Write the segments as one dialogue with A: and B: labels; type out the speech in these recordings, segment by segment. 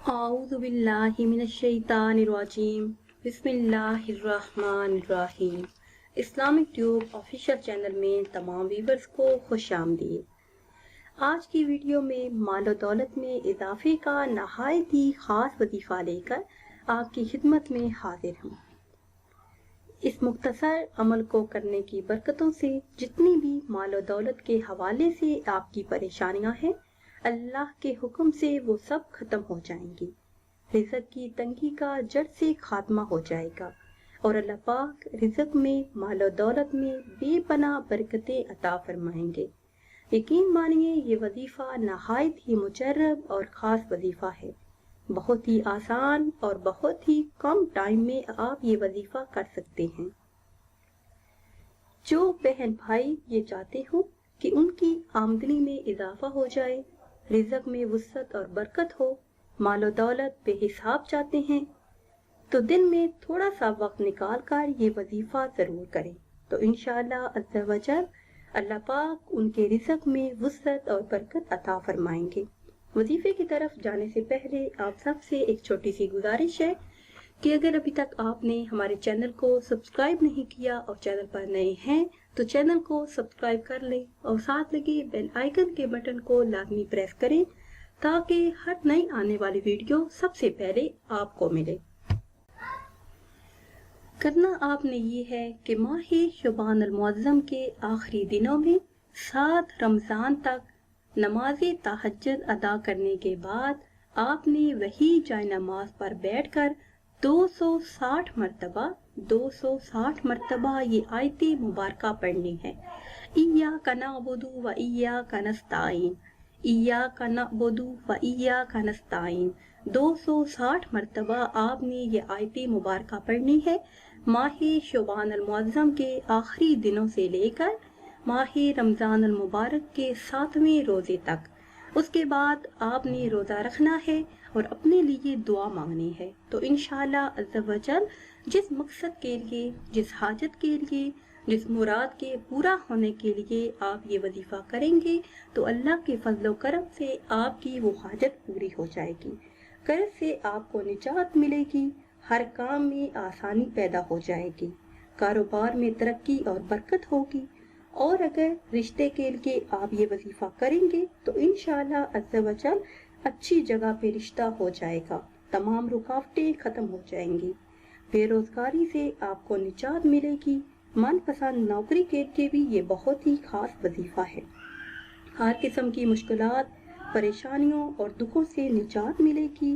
A: اعوذ باللہ من الشیطان الرجیم بسم اللہ الرحمن الرحیم۔ اسلامک ٹیوب آفیشیل چینل میں تمام ویورز کو خوش آمدید۔ آج کی ویڈیو میں مال و دولت میں اضافے کا نہایت ہی خاص وظیفہ لے کر آپ کی خدمت میں حاضر ہوں۔ اس مختصر عمل کو کرنے کی برکتوں سے جتنی بھی مال و دولت کے حوالے سے آپ کی پریشانیاں ہیں، اللہ کے حکم سے وہ سب ختم ہو جائیں گی۔ رزق کی تنگی کا جڑ سے خاتمہ ہو جائے گا اور اللہ پاک رزق میں، مال و دولت میں بے پناہ برکتیں عطا فرمائیں گے۔ یقین مانیے یہ وظیفہ نہایت ہی مجرب اور خاص وظیفہ ہے۔ بہت ہی آسان اور بہت ہی کم ٹائم میں آپ یہ وظیفہ کر سکتے ہیں۔ جو بہن بھائی یہ چاہتے ہوں کہ ان کی آمدنی میں اضافہ ہو جائے، رزق میں وسعت اور برکت ہو، مال و دولت بے حساب چاہتے ہیں، تو دن میں تھوڑا سا وقت نکال کر یہ وظیفہ ضرور کریں، تو انشاءاللہ عز و جل اللہ پاک ان کے رزق میں وسعت اور برکت عطا فرمائیں گے۔ وظیفے کی طرف جانے سے پہلے آپ سب سے ایک چھوٹی سی گزارش ہے کہ اگر ابھی تک آپ نے ہمارے چینل کو سبسکرائب نہیں کیا اور چینل پر نئے ہیں تو چینل کو سبسکرائب کر لیں اور ساتھ لگے بیل آئیکن کے بٹن کو لازمی پریس کریں تاکہ ہر نئی آنے والی ویڈیو سب سے پہلے آپ کو ملے۔ کرنا آپ نے یہ ہے کہ ماہ شعبان المعظم کے آخری دنوں میں 7 رمضان تک نماز تہجد ادا کرنے کے بعد آپ نے وہی جائے نماز پر بیٹھ کر 260 مرتبہ یہ آیت مبارکہ پڑھنی ہے۔ ایاک نعبد و ایاک نستعین، ایاک نعبد و ایاک نستعین 260 مرتبہ آپ نے یہ آیت مبارکہ پڑھنی ہے، ماہ شعبان المعظم کے آخری دنوں سے لے کر ماہ رمضان المبارک کے 7ویں روزے تک۔ اس کے بعد آپ نے روزہ رکھنا ہے اور اپنے لیے دعا مانگنی ہے، تو انشاءاللہ عز و جل جس مقصد کے لیے، جس حاجت کے لیے، جس مراد کے پورا ہونے کے لیے آپ یہ وظیفہ کریں گے تو اللہ کے فضل و کرم سے آپ کی وہ حاجت پوری ہو جائے گی، قرض سے آپ کو نجات ملے گی، ہر کام میں آسانی پیدا ہو جائے گی، کاروبار میں ترقی اور برکت ہوگی، اور اگر رشتے کے لیے آپ یہ وظیفہ کریں گے تو انشاءاللہ عز و جل اچھی جگہ پہ رشتہ ہو جائے گا، تمام رکاوٹیں ختم ہو جائیں گی، بے روزگاری سے آپ کو نجات ملے گی، من پسند نوکری کے لیے بھی یہ بہت ہی خاص وظیفہ ہے، ہر قسم کی مشکلات، پریشانیوں اور دکھوں سے نجات ملے گی،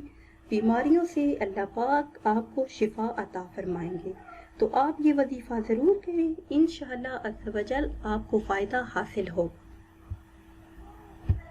A: بیماریوں سے اللہ پاک آپ کو شفا عطا فرمائیں گے، تو آپ یہ وظیفہ ضرور کریں، انشاءاللہ عز و جل آپ کو فائدہ حاصل ہوگا۔